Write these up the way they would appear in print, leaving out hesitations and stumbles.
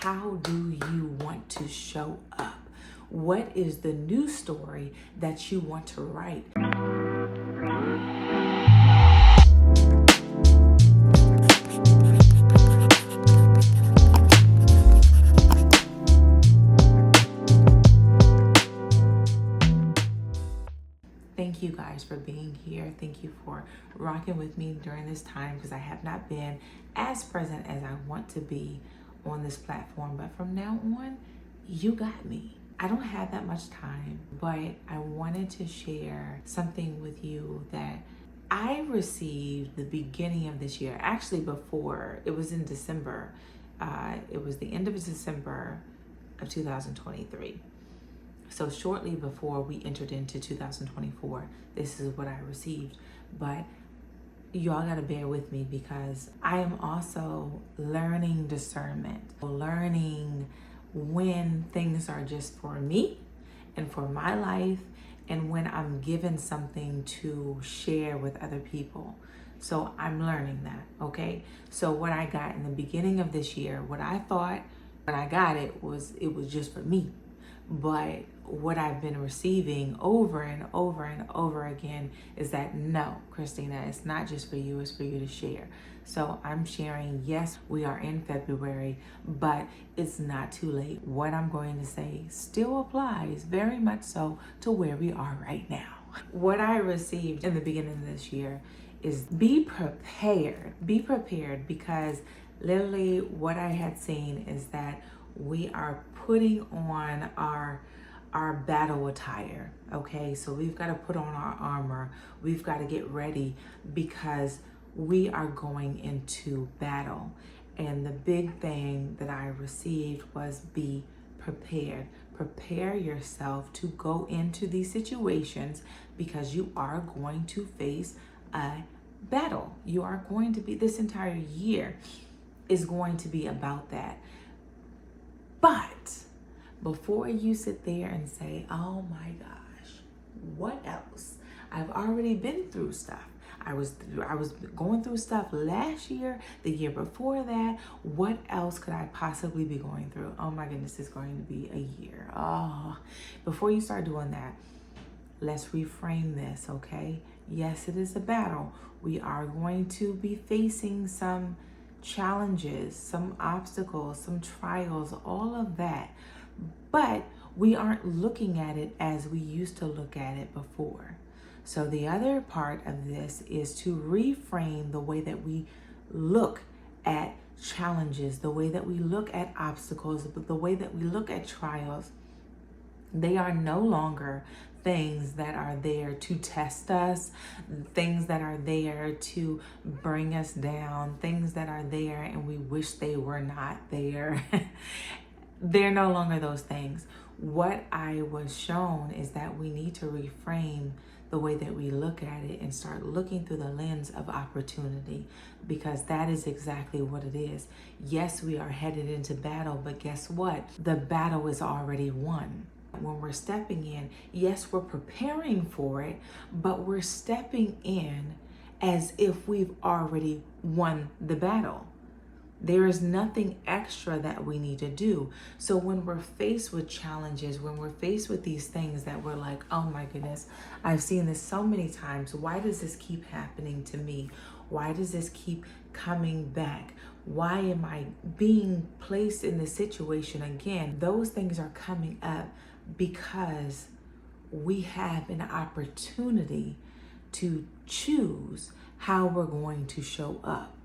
How do you want to show up? What is the new story that you want to write? Thank you guys for being here. Thank you for rocking with me during this time, because I have not been as present as I want to be on this platform. But from now on, you got me. I don't have that much time, but I wanted to share something with you that I received the beginning of this year. Actually, before, it was in December. It was the end of December of 2023. So shortly before we entered into 2024, this is what I received. But y'all gotta bear with me, because I am also learning discernment, learning when things are just for me and for my life, and when I'm given something to share with other people. So I'm learning that, okay? So what I got in the beginning of this year, what I thought when I got it was just for me. But what I've been receiving over and over and over again is that, no, Christina, it's not just for you, it's for you to share. So I'm sharing. Yes, we are in February, but it's not too late. What I'm going to say still applies very much so to where we are right now. What I received in the beginning of this year is be prepared. Be prepared, because literally what I had seen is that we are putting on our battle attire. Okay, so we've got to put on our armor. We've got to get ready, because we are going into battle. And the big thing that I received was be prepared. Prepare yourself to go into these situations, because you are going to face a battle. You are going to be, this entire year is going to be about that. But before you sit there and say, oh my gosh, what else? I've already been through stuff. I was going through stuff last year, the year before that. What else could I possibly be going through? Oh my goodness, it's going to be a year. Oh, before you start doing that, let's reframe this, okay? Yes, it is a battle. We are going to be facing some challenges, some obstacles, some trials, all of that. But we aren't looking at it as we used to look at it before. So the other part of this is to reframe the way that we look at challenges, the way that we look at obstacles, the way that we look at trials. They are no longer things that are there to test us, things that are there to bring us down, things that are there and we wish they were not there. They're no longer those things. What I was shown is that we need to reframe the way that we look at it and start looking through the lens of opportunity, because that is exactly what it is. Yes, we are headed into battle, but guess what? The battle is already won. When we're stepping in, yes, we're preparing for it, but we're stepping in as if we've already won the battle. There is nothing extra that we need to do. So when we're faced with challenges, when we're faced with these things that we're like, oh my goodness, I've seen this so many times. Why does this keep happening to me? Why does this keep coming back? Why am I being placed in this situation again? Those things are coming up because we have an opportunity to choose how we're going to show up.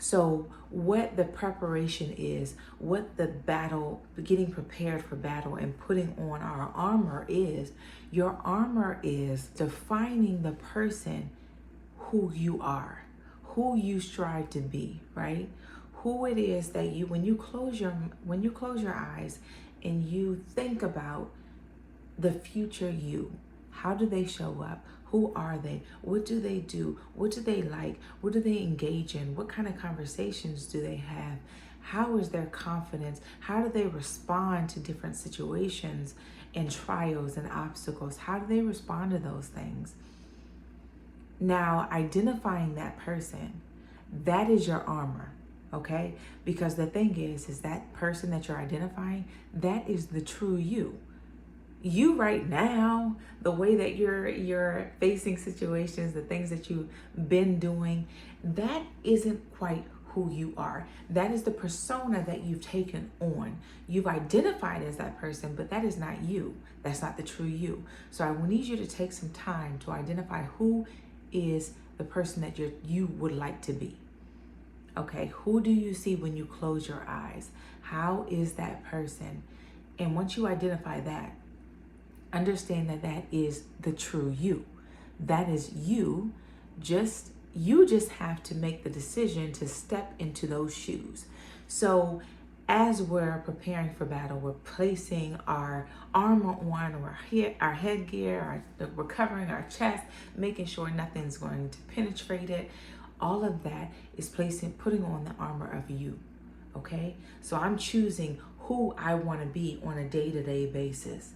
So what the preparation is, what the battle, getting prepared for battle and putting on our armor is, your armor is defining the person who you are, who you strive to be, right? Who it is that you, when you close your eyes and you think about the future you, how do they show up? Who are they? What do they do? What do they like? What do they engage in? What kind of conversations do they have? How is their confidence? How do they respond to different situations and trials and obstacles? How do they respond to those things? Now, identifying that person, that is your armor. Okay? Because the thing is that person that you're identifying, that is the true you. You right now, the way that you're facing situations, the things that you've been doing, that isn't quite who you are. That is the persona that you've taken on. You've identified as that person, but that is not you. That's not the true you. So I need you to take some time to identify who is the person that you would like to be. Okay, who do you see when you close your eyes? How is that person? And once you identify that, understand that that is the true you. That is you. You just have to make the decision to step into those shoes. So as we're preparing for battle, we're placing our armor on, our headgear, we're covering our chest, making sure nothing's going to penetrate it. All of that is putting on the armor of you. Okay? So I'm choosing who I want to be on a day-to-day basis.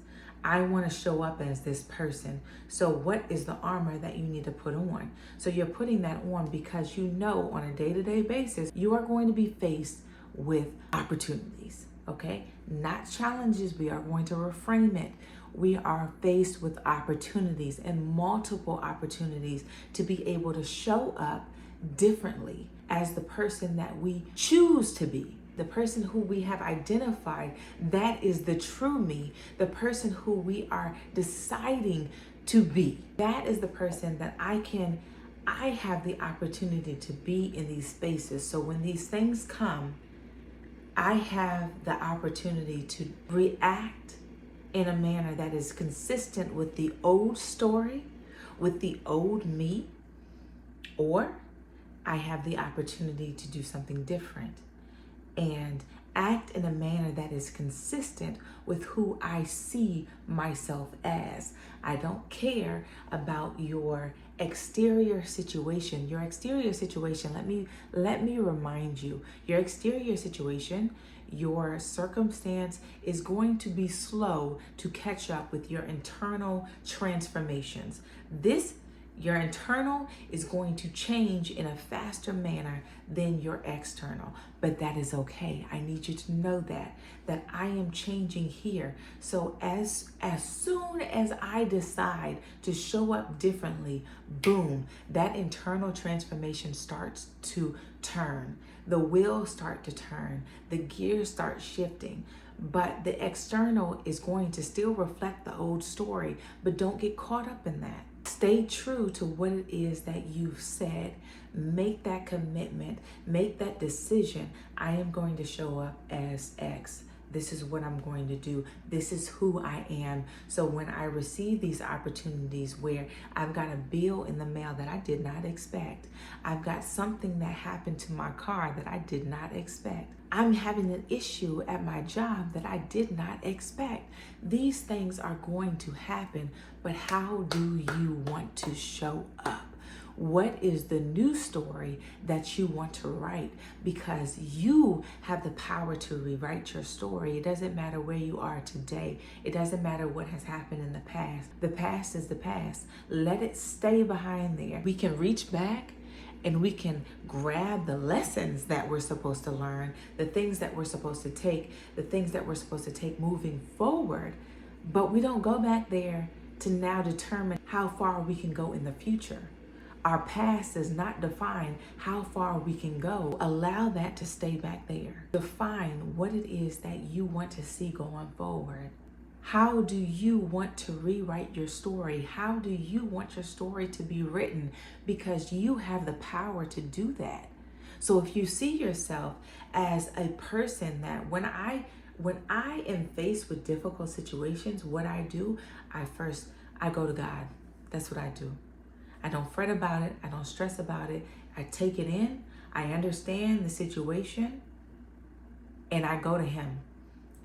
I want to show up as this person. So what is the armor that you need to put on? So you're putting that on because you know on a day-to-day basis, you are going to be faced with opportunities, okay? Not challenges. We are going to reframe it. We are faced with opportunities and multiple opportunities to be able to show up differently as the person that we choose to be. The person who we have identified, that is the true me, the person who we are deciding to be. That is the person that I have the opportunity to be in these spaces. So when these things come, I have the opportunity to react in a manner that is consistent with the old story, with the old me, or I have the opportunity to do something different and act in a manner that is consistent with who I see myself as. I don't care about your exterior situation. Your exterior situation, let me remind you, your exterior situation, your circumstance is going to be slow to catch up with your internal transformations. Your internal is going to change in a faster manner than your external, but that is okay. I need you to know that I am changing here. So as soon as I decide to show up differently, boom, that internal transformation starts to turn. The wheels start to turn. The gears start shifting. But the external is going to still reflect the old story, but don't get caught up in that. Stay true to what it is that you've said. Make that commitment. Make that decision. I am going to show up as X. This is what I'm going to do. This is who I am. So when I receive these opportunities where I've got a bill in the mail that I did not expect, I've got something that happened to my car that I did not expect, I'm having an issue at my job that I did not expect. These things are going to happen, but how do you want to show up? What is the new story that you want to write? Because you have the power to rewrite your story. It doesn't matter where you are today. It doesn't matter what has happened in the past. The past is the past. Let it stay behind there. We can reach back and we can grab the lessons that we're supposed to learn, the things that we're supposed to take, the things that we're supposed to take moving forward. But we don't go back there to now determine how far we can go in the future. Our past does not define how far we can go. Allow that to stay back there. Define what it is that you want to see going forward. How do you want to rewrite your story? How do you want your story to be written? Because you have the power to do that. So if you see yourself as a person that when I am faced with difficult situations, what I do, I go to God. That's what I do. I don't fret about it. I don't stress about it. I take it in. I understand the situation, and I go to Him.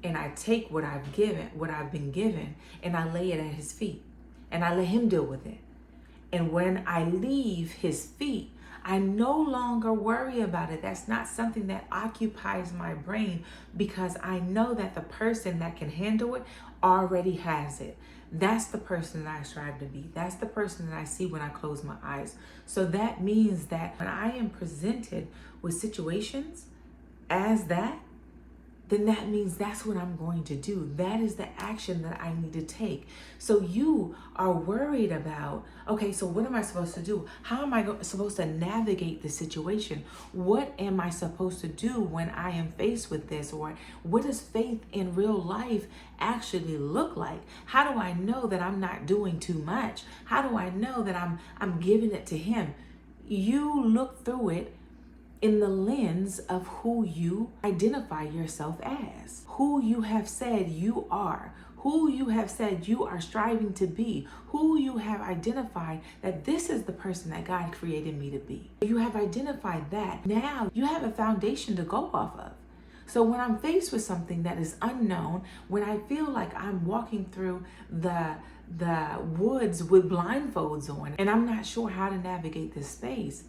And I take what I've been given, and I lay it at His feet, and I let Him deal with it. And when I leave His feet, I no longer worry about it. That's not something that occupies my brain, because I know that the person that can handle it already has it. That's the person that I strive to be. That's the person that I see when I close my eyes. So that means that when I am presented with situations as that, then that means that's what I'm going to do. That is the action that I need to take. So you are worried about, okay, so what am I supposed to do? How am I supposed to navigate the situation? What am I supposed to do when I am faced with this? Or what does faith in real life actually look like? How do I know that I'm not doing too much? How do I know that I'm giving it to Him? You look through it in the lens of who you identify yourself as, who you have said you are, who you have said you are striving to be, who you have identified that this is the person that God created me to be. You have identified that. Now you have a foundation to go off of. So when I'm faced with something that is unknown, when I feel like I'm walking through the woods with blindfolds on and I'm not sure how to navigate this space,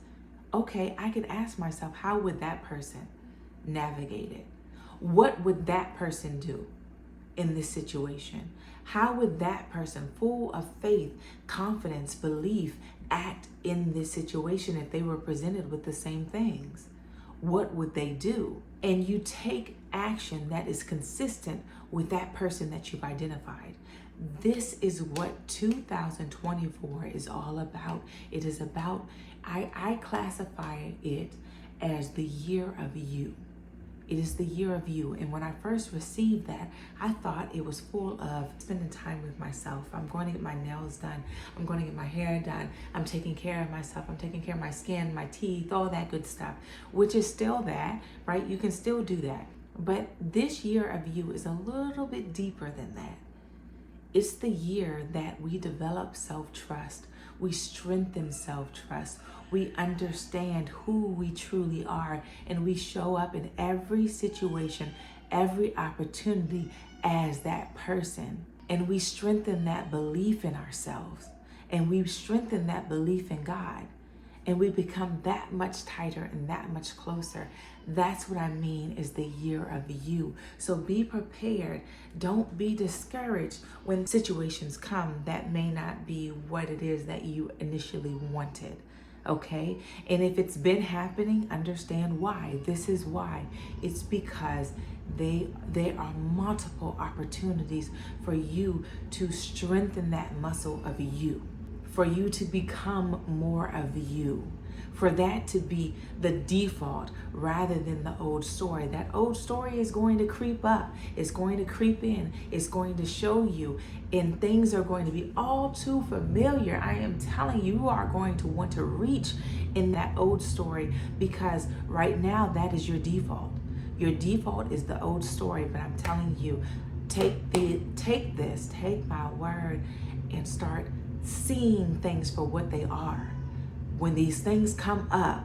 okay, I can ask myself, how would that person navigate it? What would that person do in this situation? How would that person, full of faith, confidence, belief, act in this situation if they were presented with the same things? What would they do? And you take action that is consistent with that person that you've identified. This is what 2024 is all about. It is about, I classify it as the year of you. It is the year of you. And when I first received that, I thought it was full of spending time with myself. I'm going to get my nails done. I'm going to get my hair done. I'm taking care of myself. I'm taking care of my skin, my teeth, all that good stuff, which is still that, right? You can still do that. But this year of you is a little bit deeper than that. It's the year that we develop self-trust. We strengthen self-trust. We understand who we truly are, and we show up in every situation, every opportunity as that person. And we strengthen that belief in ourselves, and we strengthen that belief in God, and we become that much tighter and that much closer. That's what I mean is the year of you. So be prepared. Don't be discouraged when situations come that may not be what it is that you initially wanted. Okay? And if it's been happening, understand why. This is why. It's because there are multiple opportunities for you to strengthen that muscle of you, for you to become more of you, for that to be the default rather than the old story. That old story is going to creep up. It's going to creep in. It's going to show you, and things are going to be all too familiar. I am telling you, you are going to want to reach in that old story because right now that is your default. Your default is the old story, but I'm telling you, take my word and start seeing things for what they are. When these things come up,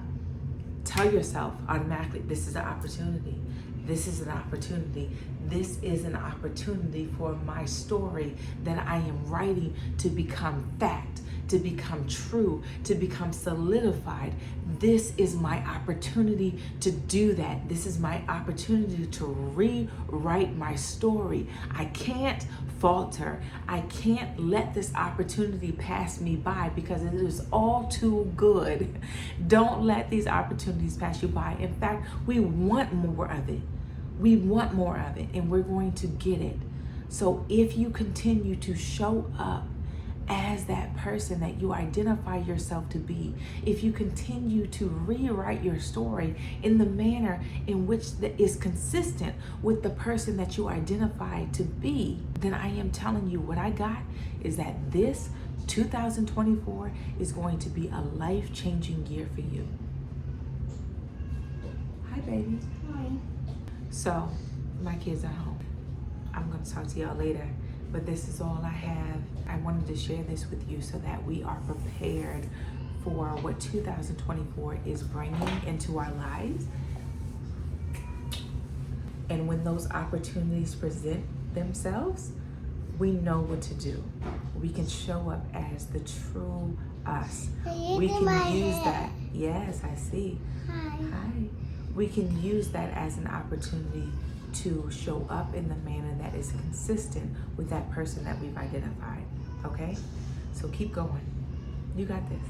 tell yourself automatically, this is an opportunity. This is an opportunity. This is an opportunity for my story that I am writing to become fact, to become true, to become solidified. This is my opportunity to do that. This is my opportunity to rewrite my story. I can't falter. I can't let this opportunity pass me by because it is all too good. Don't let these opportunities pass you by. In fact, we want more of it. We want more of it, and we're going to get it. So if you continue to show up as that person that you identify yourself to be, if you continue to rewrite your story in the manner in which that is consistent with the person that you identify to be, then I am telling you, what I got is that this 2024 is going to be a life-changing year for you. Hi, baby. Hi. So, my kids are home. I'm going to talk to y'all later, but this is all I have. I wanted to share this with you so that we are prepared for what 2024 is bringing into our lives. And when those opportunities present themselves, we know what to do. We can show up as the true us. We can use that. Yes, I see. Hi. We can use that as an opportunity to show up in the manner that is consistent with that person that we've identified. Okay? So keep going. You got this.